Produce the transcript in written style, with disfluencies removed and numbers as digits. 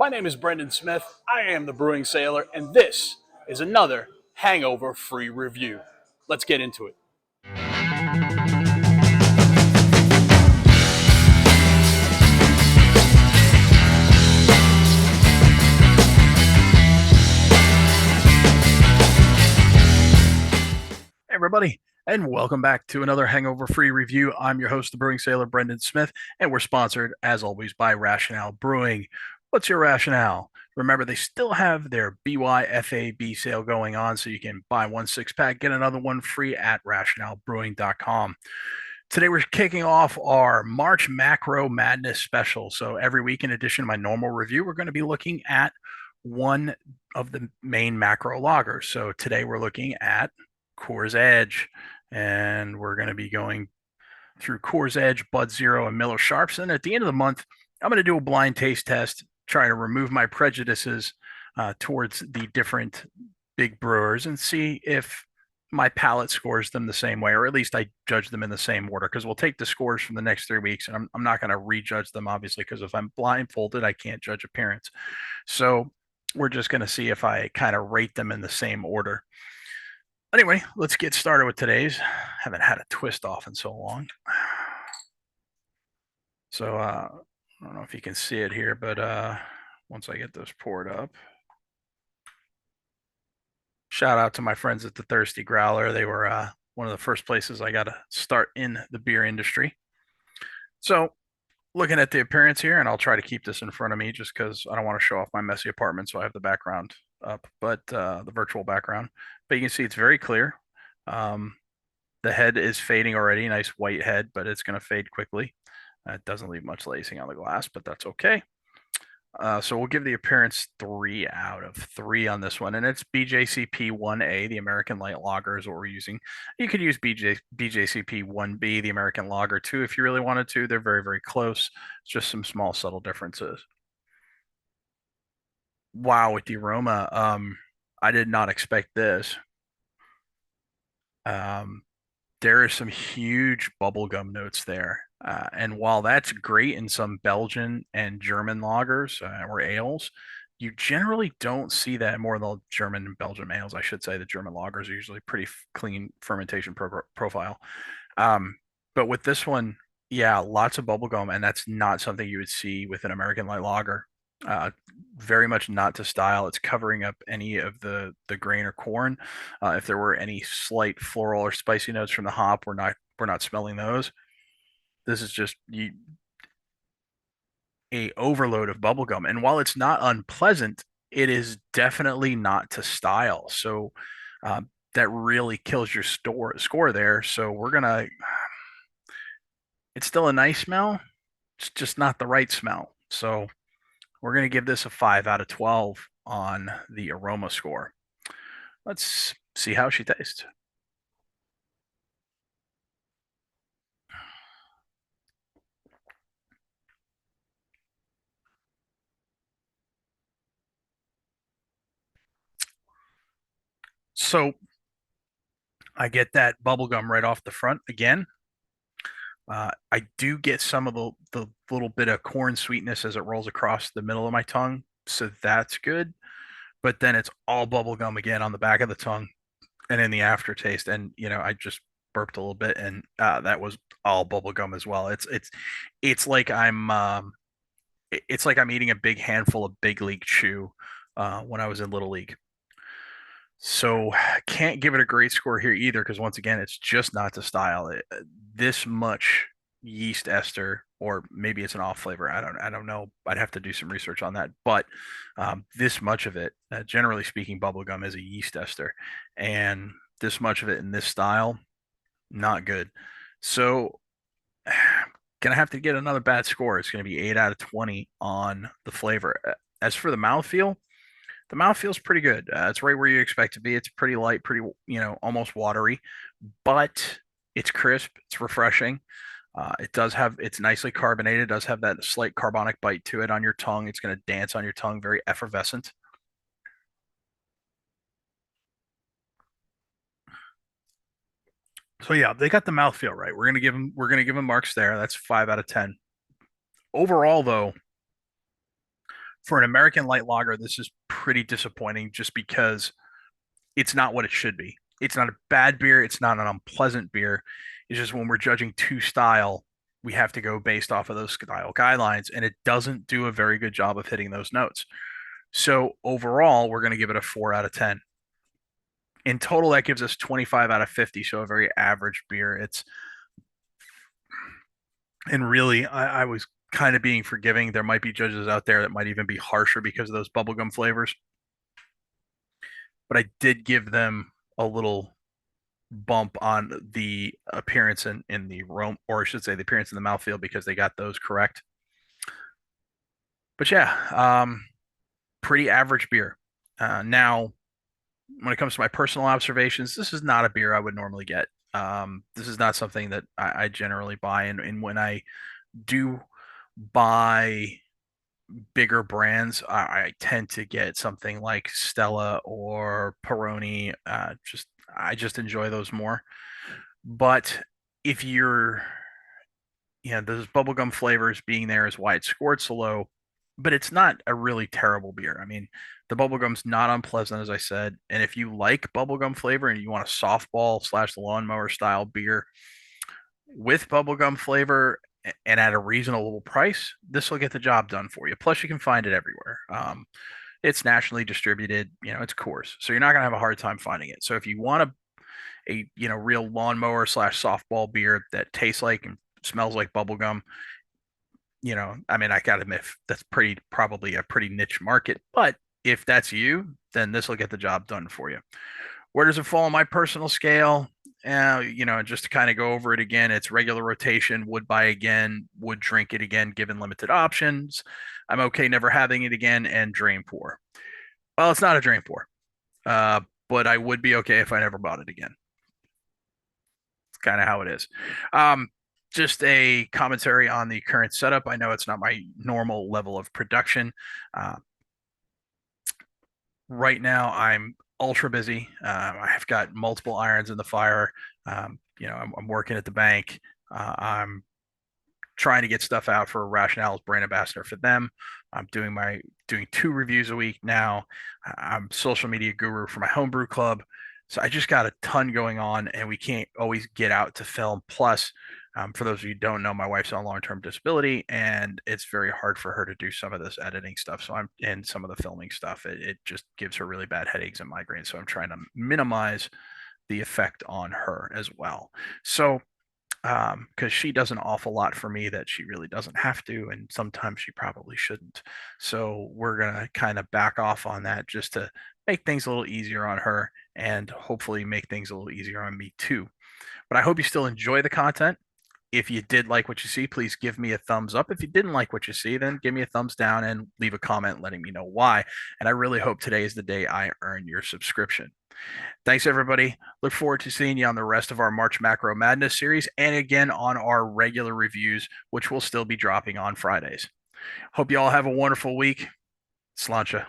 My name is Brendan Smith. I am the Brewing Sailor, and this is another Hangover free review. Let's get into it. Hey, everybody, and welcome back to another Hangover free review. I'm your host, the Brewing Sailor, Brendan Smith, and we're sponsored, as always, by Rationale Brewing. What's your rationale? Remember, they still have their BYFAB sale going on, so you can buy one six-pack, get another one free at rationalebrewing.com. Today, we're kicking off our March Macro Madness special. So every week, in addition to my normal review, we're going to be looking at one of the main macro lagers. So today, we're looking at Coors Edge, and we're going to be going through Coors Edge, Bud Zero, and Miller Sharps. And at the end of the month, I'm going to do a blind taste test, try to remove my prejudices towards the different big brewers and see if my palate scores them the same way, or at least I judge them in the same order, because we'll take the scores from the next 3 weeks, and I'm not going to rejudge them, obviously, because if I'm blindfolded, I can't judge appearance. So we're just going to see if I kind of rate them in the same order. Anyway, let's get started with today's. Haven't had a twist off in so long. So I don't know if you can see it here, but once I get this poured up, shout out to my friends at the Thirsty Growler. They were one of the first places I got to start in the beer industry. So looking at the appearance here, and I'll try to keep this in front of me just because I don't want to show off my messy apartment, so I have the background up, but the virtual background. But you can see it's very clear. The head is fading already, nice white head, but it's going to fade quickly. It doesn't leave much lacing on the glass, but that's okay. So we'll give the appearance 3 out of 3 on this one, and it's BJCP 1A, the American Light Lager is what we're using. You could use BJCP 1B, the American Lager, too, if you really wanted to. They're very, very close. It's just some small, subtle differences. Wow, with the aroma, I did not expect this. Um, there are some huge bubblegum notes there. And while that's great in some Belgian and German lagers or ales, you generally don't see that more in the German and Belgian ales. I should say the German lagers are usually pretty clean fermentation profile. But with this one, yeah, lots of bubblegum, and that's not something you would see with an American light lager. Uh, Very much not to style. It's covering up any of the grain or corn. If there were any slight floral or spicy notes from the hop, we're not smelling those. This is just a overload of bubblegum. And while it's not unpleasant, it is definitely not to style. So that really kills your score there. So it's still a nice smell. It's just not the right smell. So we're going to give this a 5 out of 12 on the aroma score. Let's see how she tastes. So I get that bubblegum right off the front again. I do get some of the little bit of corn sweetness as it rolls across the middle of my tongue. So that's good. But then it's all bubblegum again on the back of the tongue and in the aftertaste. And, I just burped a little bit, and that was all bubblegum as well. It's like I'm eating a big handful of big league chew when I was in Little League. So can't give it a great score here either, because once again, it's just not to style. This much yeast ester, or maybe it's an off flavor. I don't know. I'd have to do some research on that. But this much of it, generally speaking, bubblegum is a yeast ester, and this much of it in this style, not good. So gonna have to get another bad score. It's gonna be 8 out of 20 on the flavor. As for the mouth feels pretty good. It's right where you expect to be. It's pretty light, pretty, almost watery, but it's crisp. It's refreshing. It's nicely carbonated. It does have that slight carbonic bite to it on your tongue. It's going to dance on your tongue, very effervescent. So yeah, they got the mouthfeel right. We're gonna give them marks there. That's 5 out of 10. Overall, though, For an American light lager, this is pretty disappointing just because it's not what it should be. It's not a bad beer. It's not an unpleasant beer. It's just when we're judging two style, we have to go based off of those style guidelines, and it doesn't do a very good job of hitting those notes. So overall, we're going to give it a 4 out of 10. In total, that gives us 25 out of 50. So a very average beer. And really, I was kind of being forgiving. There might be judges out there that might even be harsher because of those bubblegum flavors, but I did give them a little bump on the appearance in the Rome, or I should say the appearance in the mouthfeel because they got those correct. But yeah, pretty average beer. Now, when it comes to my personal observations, this is not a beer I would normally get. This is not something that I generally buy. And when I do buy bigger brands, I tend to get something like Stella or Peroni. I just enjoy those more. But if you're, those bubblegum flavors being there is why it scored so low, but it's not a really terrible beer. I mean, the bubblegum's not unpleasant, as I said. And if you like bubblegum flavor and you want a softball slash lawnmower style beer with bubblegum flavor and at a reasonable price, this will get the job done for you. Plus, you can find it everywhere. It's nationally distributed, it's Coors. So you're not going to have a hard time finding it. So if you want a real lawnmower slash softball beer that tastes like and smells like bubblegum, I mean, I gotta admit that's probably a pretty niche market, but if that's you, then this will get the job done for you. Where does it fall on my personal scale? Just to kind of go over it again, it's regular rotation, would buy again, would drink it again, given limited options. I'm okay never having it again, and drain pour. Well, it's not a drain pour, uh, but I would be okay if I never bought it again. It's kind of how it is. Um, just a commentary on the current setup. I know it's not my normal level of production. Uh, right now, I'm ultra busy. I've got multiple irons in the fire. I'm working at the bank. I'm trying to get stuff out for Rationale's brand ambassador for them. I'm doing 2 reviews a week now. I'm social media guru for my homebrew club. So I just got a ton going on, and we can't always get out to film. Plus, for those of you who don't know, my wife's on long-term disability, and it's very hard for her to do some of this editing stuff. So I'm in some of the filming stuff. It just gives her really bad headaches and migraines. So I'm trying to minimize the effect on her as well. So because she does an awful lot for me that she really doesn't have to, and sometimes she probably shouldn't. So we're gonna kind of back off on that just to make things a little easier on her and hopefully make things a little easier on me too. But I hope you still enjoy the content. If you did like what you see, please give me a thumbs up. If you didn't like what you see, then give me a thumbs down and leave a comment letting me know why. And I really hope today is the day I earn your subscription. Thanks, everybody. Look forward to seeing you on the rest of our March Macro Madness series and again on our regular reviews, which will still be dropping on Fridays. Hope you all have a wonderful week. Sláinte.